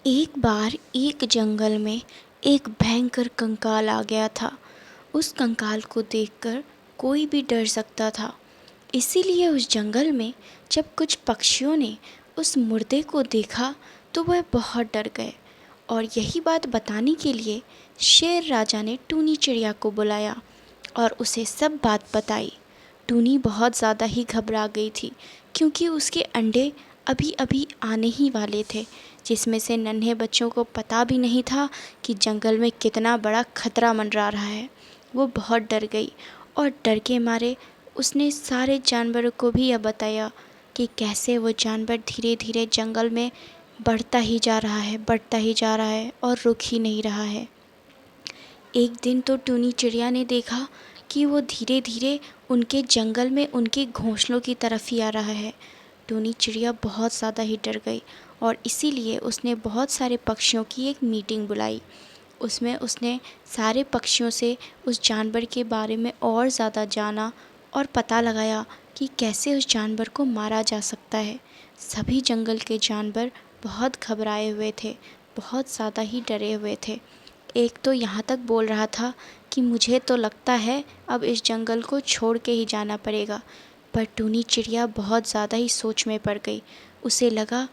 एक बार एक जंगल में एक भयंकर कंकाल आ गया था। उस कंकाल को देखकर कोई भी डर सकता था। इसीलिए उस जंगल में जब कुछ पक्षियों ने उस मुर्दे को देखा तो वह बहुत डर गए, और यही बात बताने के लिए शेर राजा ने टूनी चिड़िया को बुलाया और उसे सब बात बताई। टूनी बहुत ज़्यादा ही घबरा गई थी, क्योंकि उसके अंडे अभी अभी आने ही वाले थे, जिसमें से नन्हे बच्चों को पता भी नहीं था कि जंगल में कितना बड़ा खतरा मंडरा रहा है। वो बहुत डर गई और डर के मारे उसने सारे जानवरों को भी यह बताया कि कैसे वो जानवर धीरे धीरे जंगल में बढ़ता ही जा रहा है, बढ़ता ही जा रहा है और रुक ही नहीं रहा है। एक दिन तो टूनी चिड़िया ने देखा कि वो धीरे धीरे उनके जंगल में उनके घोंसलों की तरफ ही आ रहा है। टूनी चिड़िया बहुत ज़्यादा ही डर गई और इसीलिए उसने बहुत सारे पक्षियों की एक मीटिंग बुलाई। उसमें उसने सारे पक्षियों से उस जानवर के बारे में और ज़्यादा जाना और पता लगाया कि कैसे उस जानवर को मारा जा सकता है। सभी जंगल के जानवर बहुत घबराए हुए थे, बहुत ज़्यादा ही डरे हुए थे। एक तो यहाँ तक बोल रहा था कि मुझे तो लगता है अब इस जंगल को छोड़ के ही जाना पड़ेगा। पर टूनी चिड़िया बहुत ज़्यादा ही सोच में पड़ गई। उसे लगा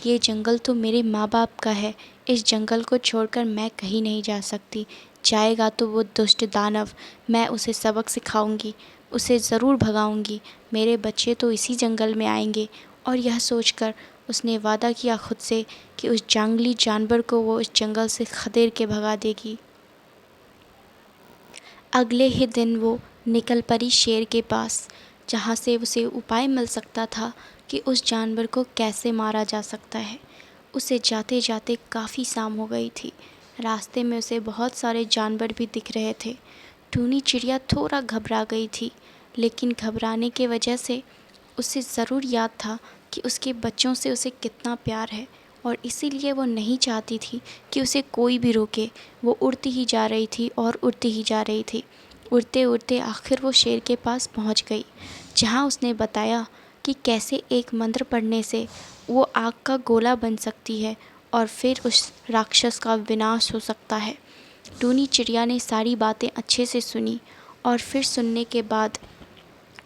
ये जंगल तो मेरे माँ बाप का है, इस जंगल को छोड़कर मैं कहीं नहीं जा सकती। जाएगा तो वो दुष्ट दानव, मैं उसे सबक सिखाऊंगी, उसे ज़रूर भगाऊंगी। मेरे बच्चे तो इसी जंगल में आएंगे। और यह सोचकर उसने वादा किया खुद से कि उस जंगली जानवर को वो इस जंगल से खदेड़ के भगा देगी। अगले ही दिन वो निकल पड़ी शेर के पास, जहाँ से उसे उपाय मिल सकता था कि उस जानवर को कैसे मारा जा सकता है। उसे जाते जाते काफ़ी शाम हो गई थी। रास्ते में उसे बहुत सारे जानवर भी दिख रहे थे। टूनी चिड़िया थोड़ा घबरा गई थी, लेकिन घबराने के वजह से उसे ज़रूर याद था कि उसके बच्चों से उसे कितना प्यार है, और इसीलिए वो नहीं चाहती थी कि उसे कोई भी रोके। वो उड़ती ही जा रही थी और उड़ती ही जा रही थी। उड़ते उड़ते आखिर वो शेर के पास पहुंच गई, जहां उसने बताया कि कैसे एक मंत्र पढ़ने से वो आग का गोला बन सकती है और फिर उस राक्षस का विनाश हो सकता है। टूनी चिड़िया ने सारी बातें अच्छे से सुनी, और फिर सुनने के बाद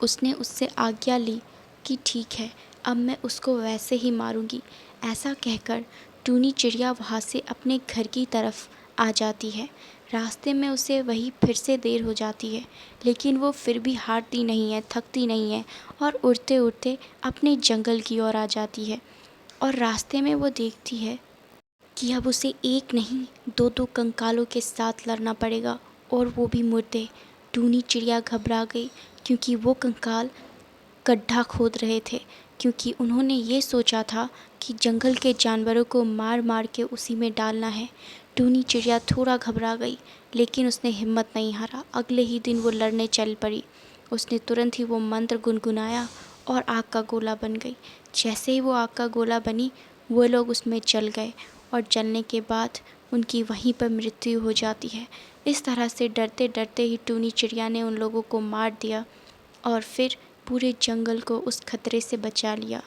उसने उससे आज्ञा ली कि ठीक है, अब मैं उसको वैसे ही मारूंगी। ऐसा कहकर टूनी चिड़िया वहाँ से अपने घर की तरफ आ जाती है। रास्ते में उसे वही फिर से देर हो जाती है, लेकिन वो फिर भी हारती नहीं है, थकती नहीं है, और उड़ते उड़ते अपने जंगल की ओर आ जाती है। और रास्ते में वो देखती है कि अब उसे एक नहीं दो दो कंकालों के साथ लड़ना पड़ेगा, और वो भी मुर्दे। टूनी चिड़िया घबरा गई, क्योंकि वो कंकाल गड्ढा खोद रहे थे, क्योंकि उन्होंने ये सोचा था कि जंगल के जानवरों को मार मार के उसी में डालना है। टूनी चिड़िया थोड़ा घबरा गई, लेकिन उसने हिम्मत नहीं हारा। अगले ही दिन वो लड़ने चल पड़ी। उसने तुरंत ही वो मंत्र गुनगुनाया और आग का गोला बन गई। जैसे ही वो आग का गोला बनी, वो लोग उसमें जल गए, और जलने के बाद उनकी वहीं पर मृत्यु हो जाती है। इस तरह से डरते डरते ही टूनी चिड़िया ने उन लोगों को मार दिया, और फिर पूरे जंगल को उस खतरे से बचा लिया।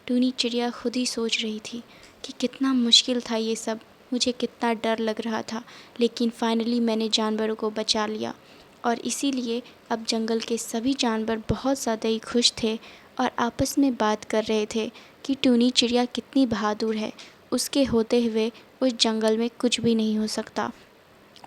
टूनी चिड़िया खुद ही सोच रही थी कि कितना मुश्किल था ये सब, मुझे कितना डर लग रहा था, लेकिन फाइनली मैंने जानवरों को बचा लिया। और इसीलिए अब जंगल के सभी जानवर बहुत ज़्यादा ही खुश थे और आपस में बात कर रहे थे कि टूनी चिड़िया कितनी बहादुर है, उसके होते हुए उस जंगल में कुछ भी नहीं हो सकता,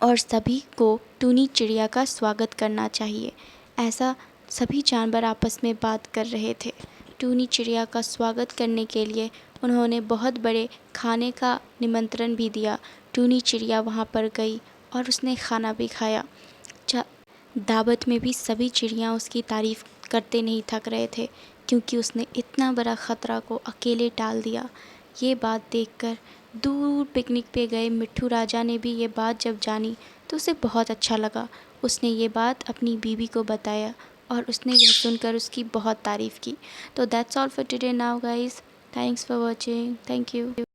और सभी को टूनी चिड़िया का स्वागत करना चाहिए। ऐसा सभी जानवर आपस में बात कर रहे थे। टूनी चिड़िया का स्वागत करने के लिए उन्होंने बहुत बड़े खाने का निमंत्रण भी दिया। टूनी चिड़िया वहाँ पर गई और उसने खाना भी खाया। दावत में भी सभी चिड़िया उसकी तारीफ़ करते नहीं थक रहे थे, क्योंकि उसने इतना बड़ा ख़तरा को अकेले टाल दिया। ये बात देखकर दूर पिकनिक पे गए मिट्ठू राजा ने भी ये बात जब जानी तो उसे बहुत अच्छा लगा। उसने ये बात अपनी बीवी को बताया, और उसने यह सुनकर उसकी बहुत तारीफ़ की। तो that's all for today now guys. Thanks for watching. Thank you.